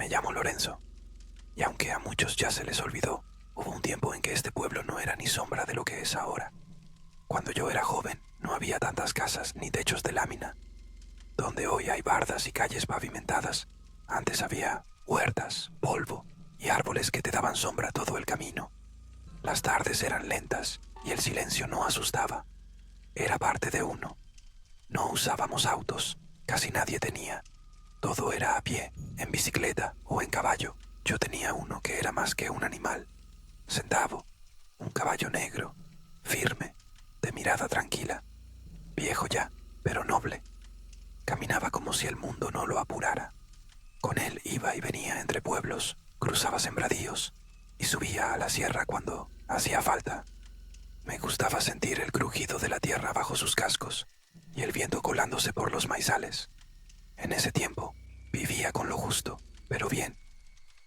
llamo Lorenzo, y aunque a muchos ya se les olvidó, hubo un tiempo en que este pueblo no era ni sombra de lo que es ahora. Cuando yo era joven, no había tantas casas ni techos de lámina. Donde hoy hay bardas y calles pavimentadas, antes había huertas, polvo y árboles que te daban sombra todo el camino. Las tardes eran lentas y el silencio no asustaba. Era parte de uno. No usábamos autos, casi nadie tenía. Todo era a pie, en bicicleta o en caballo. Yo tenía uno que era más que un animal. Centavo, un caballo negro, firme, de mirada tranquila. Viejo ya, pero noble. Caminaba como si el mundo no lo apurara. Con él iba y venía entre pueblos, cruzaba sembradíos y subía a la sierra cuando hacía falta. Me gustaba sentir el crujido de la tierra bajo sus cascos y el viento colándose por los maizales. En ese tiempo vivía con lo justo, pero bien.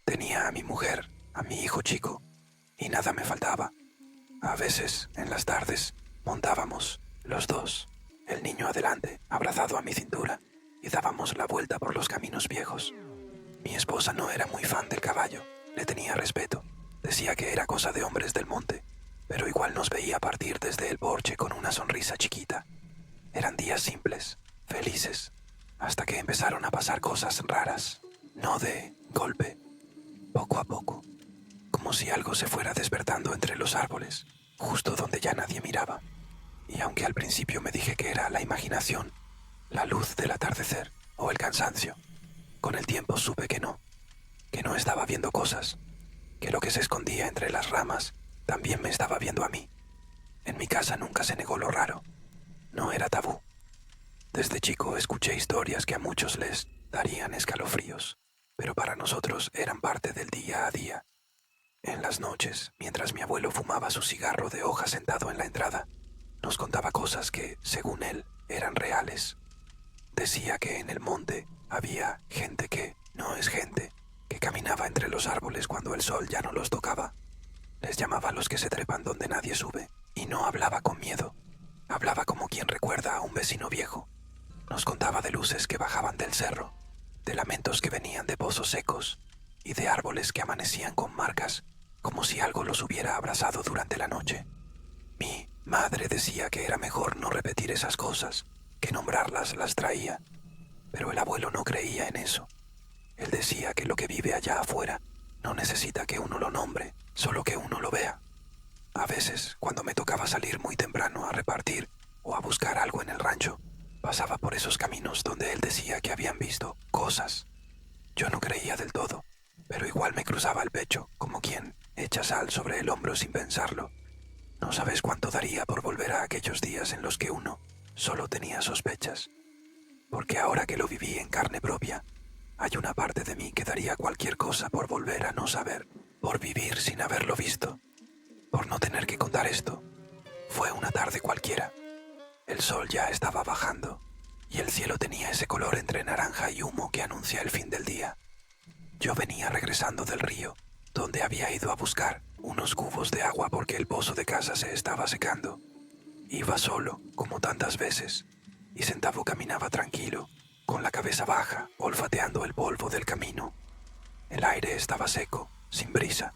Tenía a mi mujer, a mi hijo chico, y nada me faltaba. A veces, en las tardes, montábamos, los dos, el niño adelante, abrazado a mi cintura, y dábamos la vuelta por los caminos viejos. Mi esposa no era muy fan del caballo, le tenía respeto. Decía que era cosa de hombres del monte, pero igual nos veía partir desde el porche con una sonrisa chiquita. Eran días simples, felices, hasta que empezaron a pasar cosas raras, no de golpe, poco a poco, como si algo se fuera despertando entre los árboles, justo donde ya nadie miraba. Y aunque al principio me dije que era la imaginación, la luz del atardecer o el cansancio, con el tiempo supe que no estaba viendo cosas, que lo que se escondía entre las ramas también me estaba viendo a mí. En mi casa nunca se negó lo raro, no era tabú. Desde chico escuché historias que a muchos les darían escalofríos, pero para nosotros eran parte del día a día. En las noches, mientras mi abuelo fumaba su cigarro de hoja sentado en la entrada, nos contaba cosas que, según él, eran reales. Decía que en el monte había gente que no es gente, que caminaba entre los árboles cuando el sol ya no los tocaba. Les llamaba a los que se trepan donde nadie sube, y no hablaba con miedo. Hablaba como quien recuerda a un vecino viejo. Nos contaba de luces que bajaban del cerro, de lamentos que venían de pozos secos y de árboles que amanecían con marcas, como si algo los hubiera abrazado durante la noche. Mi madre decía que era mejor no repetir esas cosas, que nombrarlas las traía, pero el abuelo no creía en eso. Él decía que lo que vive allá afuera no necesita que uno lo nombre, solo que uno lo vea. A veces, cuando me tocaba salir muy temprano a repartir o a buscar algo en el rancho, pasaba por esos caminos donde él decía que habían visto cosas. Yo no creía del todo, pero igual me cruzaba el pecho, como quien echa sal sobre el hombro sin pensarlo. No sabes cuánto daría por volver a aquellos días en los que uno solo tenía sospechas. Porque ahora que lo viví en carne propia, hay una parte de mí que daría cualquier cosa por volver a no saber, por vivir sin haberlo visto, por no tener que contar esto. Fue una tarde cualquiera. El sol ya estaba bajando y el cielo tenía ese color entre naranja y humo que anuncia el fin del día. Yo venía regresando del río, donde había ido a buscar unos cubos de agua porque el pozo de casa se estaba secando. Iba solo, como tantas veces, y Centavo caminaba tranquilo, con la cabeza baja, olfateando el polvo del camino. El aire estaba seco, sin brisa,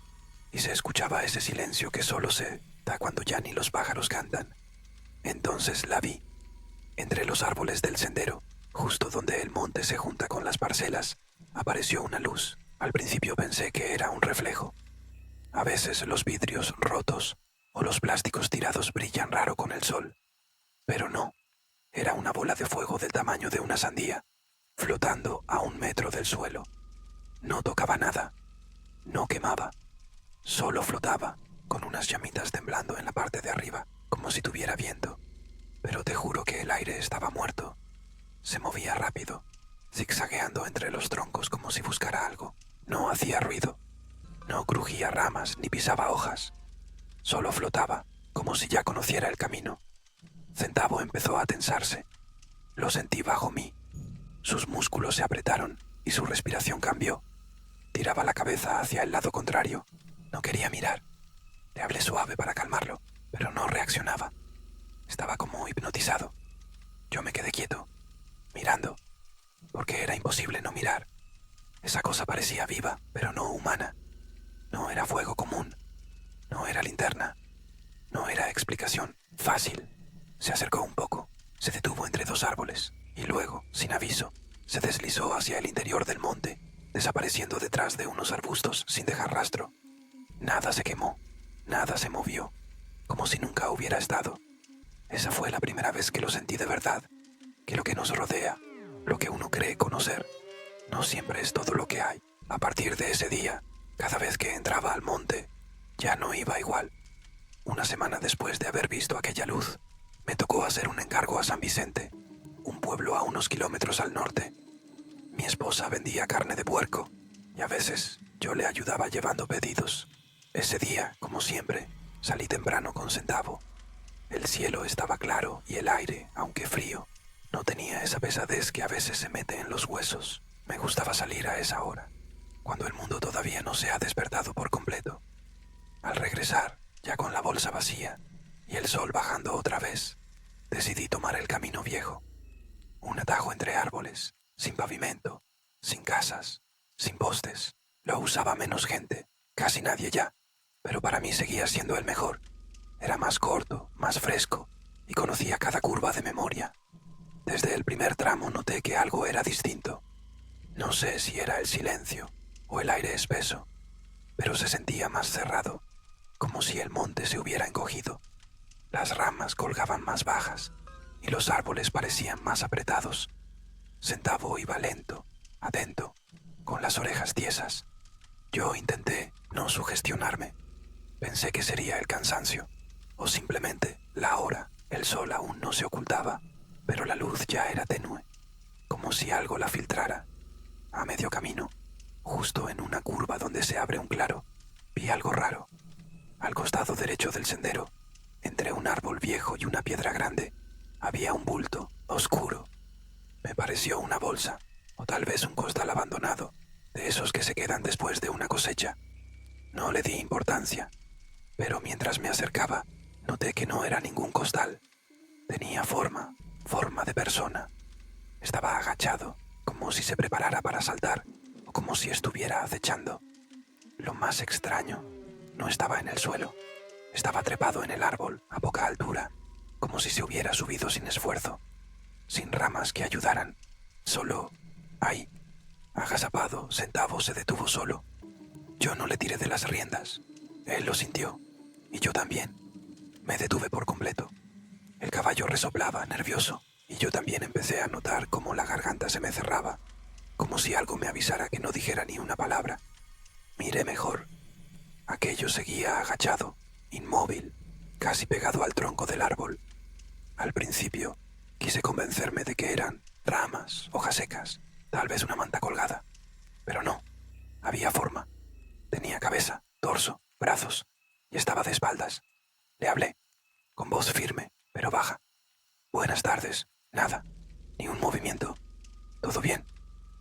y se escuchaba ese silencio que solo se da cuando ya ni los pájaros cantan. Entonces la vi, entre los árboles del sendero, justo donde el monte se junta con las parcelas, apareció una luz. Al principio pensé que era un reflejo. A veces los vidrios rotos o los plásticos tirados brillan raro con el sol. Pero no, era una bola de fuego del tamaño de una sandía, flotando a 1 metro del suelo. No tocaba nada, no quemaba, solo flotaba, con unas llamitas temblando en la parte de arriba, como si tuviera viento. Pero te juro que el aire estaba muerto. Se movía rápido, zigzagueando entre los troncos como si buscara algo. No hacía ruido, no crujía ramas ni pisaba hojas. Solo flotaba, como si ya conociera el camino. Centavo empezó a tensarse. Lo sentí bajo mí. Sus músculos se apretaron y su respiración cambió. Tiraba la cabeza hacia el lado contrario. No quería mirar. Le hablé suave para calmarlo, pero no reaccionaba. Estaba como hipnotizado. Yo me quedé quieto, mirando, porque era imposible no mirar. Esa cosa parecía viva, pero no humana. No era fuego común. No era linterna. No era explicación fácil. Se acercó un poco, se detuvo entre dos árboles y luego, sin aviso, se deslizó hacia el interior del monte, desapareciendo detrás de unos arbustos sin dejar rastro. Nada se quemó, nada se movió, como si nunca hubiera estado. Esa fue la primera vez que lo sentí de verdad, que lo que nos rodea, lo que uno cree conocer, no siempre es todo lo que hay. A partir de ese día, cada vez que entraba al monte, ya no iba igual. Una semana después de haber visto aquella luz, me tocó hacer un encargo a San Vicente, un pueblo a unos kilómetros al norte. Mi esposa vendía carne de puerco y a veces yo le ayudaba llevando pedidos. Ese día, como siempre, salí temprano con Centavo. El cielo estaba claro y el aire, aunque frío, no tenía esa pesadez que a veces se mete en los huesos. Me gustaba salir a esa hora, cuando el mundo todavía no se ha despertado por completo. Al regresar, ya con la bolsa vacía y el sol bajando otra vez, decidí tomar el camino viejo. Un atajo entre árboles, sin pavimento, sin casas, sin postes. Lo usaba menos gente, casi nadie ya, pero para mí seguía siendo el mejor. Era más corto, más fresco, y conocía cada curva de memoria. Desde el primer tramo noté que algo era distinto. No sé si era el silencio o el aire espeso, pero se sentía más cerrado, como si el monte se hubiera encogido. Las ramas colgaban más bajas y los árboles parecían más apretados. Centavo iba lento, atento, con las orejas tiesas. Yo intenté no sugestionarme. Pensé que sería el cansancio, o simplemente la hora. El sol aún no se ocultaba, pero la luz ya era tenue, como si algo la filtrara. A medio camino, justo en una curva donde se abre un claro, vi algo raro. Al costado derecho del sendero, entre un árbol viejo y una piedra grande, había un bulto oscuro. Me pareció una bolsa, o tal vez un costal abandonado, de esos que se quedan después de una cosecha. No le di importancia, pero mientras me acercaba, noté que no era ningún costal. Tenía forma de persona. Estaba agachado, como si se preparara para saltar, o como si estuviera acechando. Lo más extraño, no estaba en el suelo. Estaba trepado en el árbol, a poca altura, como si se hubiera subido sin esfuerzo, sin ramas que ayudaran. Solo ahí, agazapado, Centavo se detuvo solo. Yo no le tiré de las riendas. Él lo sintió, y yo también. Me detuve por completo. El caballo resoplaba, nervioso, y yo también empecé a notar cómo la garganta se me cerraba, como si algo me avisara que no dijera ni una palabra. Miré mejor. Aquello seguía agachado, inmóvil, casi pegado al tronco del árbol. Al principio, quise convencerme de que eran ramas, hojas secas, tal vez una manta colgada. Pero no, había forma. Tenía cabeza, torso, brazos, y estaba de espaldas. Le hablé, con voz firme, pero baja. Buenas tardes. Nada, ni un movimiento. ¿Todo bien?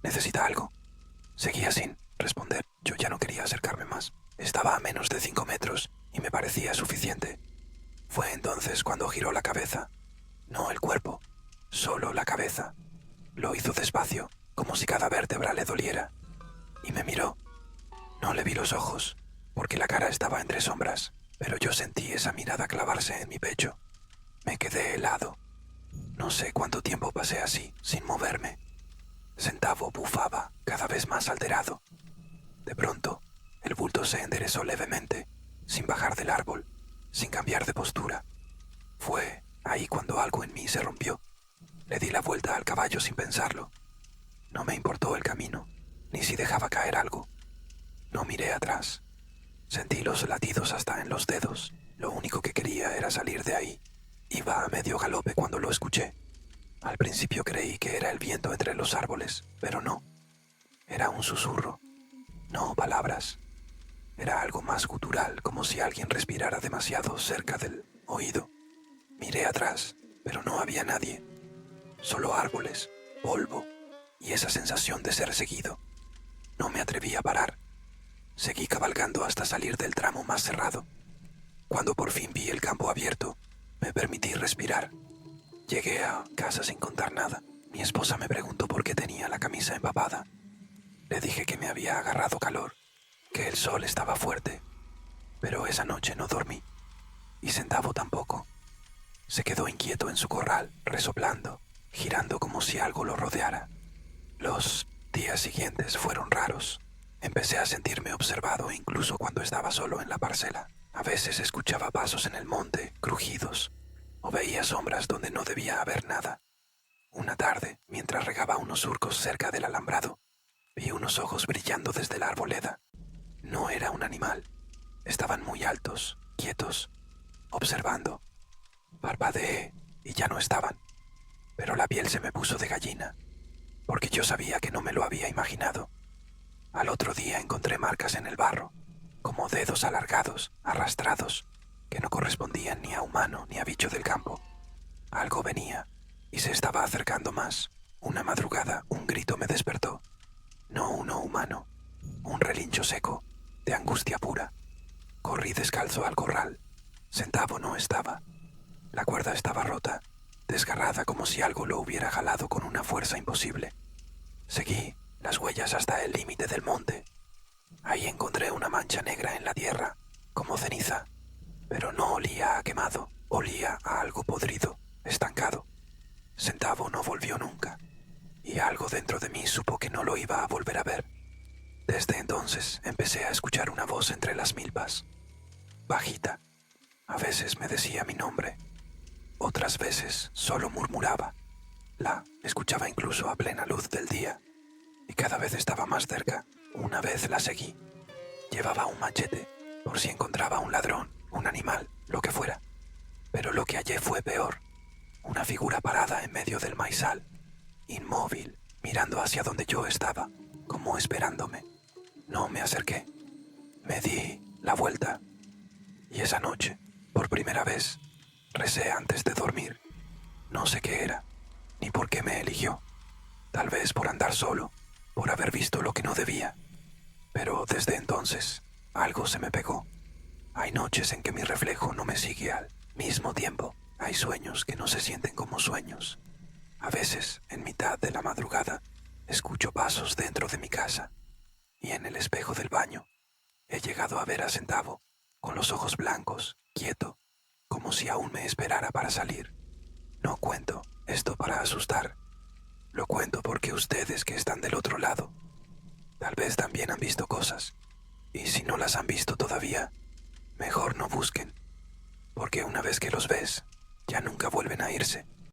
¿Necesita algo? Seguía sin responder. Yo ya no quería acercarme más. Estaba a menos de 5 metros y me parecía suficiente. Fue entonces cuando giró la cabeza. No el cuerpo, solo la cabeza. Lo hizo despacio, como si cada vértebra le doliera. Y me miró. No le vi los ojos, porque la cara estaba entre sombras, pero yo sentí esa mirada clavarse en mi pecho. Me quedé helado. No sé cuánto tiempo pasé así, sin moverme. Centavo bufaba, cada vez más alterado. De pronto, el bulto se enderezó levemente, sin bajar del árbol, sin cambiar de postura. Fue ahí cuando algo en mí se rompió. Le di la vuelta al caballo sin pensarlo. No me importó el camino, ni si dejaba caer algo. No miré atrás. Sentí los latidos hasta en los dedos. Lo único que quería era salir de ahí. Iba a medio galope cuando lo escuché. Al principio creí que era el viento entre los árboles, pero no. Era un susurro, no palabras. Era algo más gutural, como si alguien respirara demasiado cerca del oído. Miré atrás, pero no había nadie. Solo árboles, polvo y esa sensación de ser seguido. No me atreví a parar. Seguí cabalgando hasta salir del tramo más cerrado. Cuando por fin vi el campo abierto, me permití respirar. Llegué a casa sin contar nada. Mi esposa me preguntó por qué tenía la camisa empapada. Le dije que me había agarrado calor, que el sol estaba fuerte, pero esa noche no dormí, y Centavo tampoco. Se quedó inquieto en su corral, resoplando, girando como si algo lo rodeara. Los días siguientes fueron raros. Empecé a sentirme observado incluso cuando estaba solo en la parcela. A veces escuchaba pasos en el monte, crujidos, o veía sombras donde no debía haber nada. Una tarde, mientras regaba unos surcos cerca del alambrado, vi unos ojos brillando desde la arboleda. No era un animal. Estaban muy altos, quietos, observando. Parpadeé y ya no estaban, pero la piel se me puso de gallina, porque yo sabía que no me lo había imaginado. Al otro día encontré marcas en el barro, como dedos alargados, arrastrados, que no correspondían ni a humano ni a bicho del campo. Algo venía y se estaba acercando más. Una madrugada un grito me despertó. No uno humano, un relincho seco, de angustia pura. Corrí descalzo al corral. Centavo no estaba. La cuerda estaba rota, desgarrada como si algo lo hubiera jalado con una fuerza imposible. Seguí las huellas hasta el límite del monte. Ahí encontré una mancha negra en la tierra, como ceniza, pero no olía a quemado, olía a algo podrido, estancado. Centavo no volvió nunca, y algo dentro de mí supo que no lo iba a volver a ver. Desde entonces empecé a escuchar una voz entre las milpas, bajita. A veces me decía mi nombre, otras veces solo murmuraba. La escuchaba incluso a plena luz del día, y cada vez estaba más cerca. Una vez la seguí. Llevaba un machete, por si encontraba un ladrón, un animal, lo que fuera. Pero lo que hallé fue peor. Una figura parada en medio del maizal, inmóvil, mirando hacia donde yo estaba, como esperándome. No me acerqué. Me di la vuelta. Y esa noche, por primera vez, recé antes de dormir. No sé qué era, ni por qué me eligió. Tal vez por andar solo, por haber visto lo que no debía. Pero desde entonces, algo se me pegó. Hay noches en que mi reflejo no me sigue al mismo tiempo. Hay sueños que no se sienten como sueños. A veces, en mitad de la madrugada, escucho pasos dentro de mi casa. Y en el espejo del baño, he llegado a ver a Centavo, con los ojos blancos, quieto, como si aún me esperara para salir. No cuento esto para asustar. Lo cuento porque ustedes que están del otro lado, tal vez también han visto cosas. Y si no las han visto todavía, mejor no busquen, porque una vez que los ves, ya nunca vuelven a irse.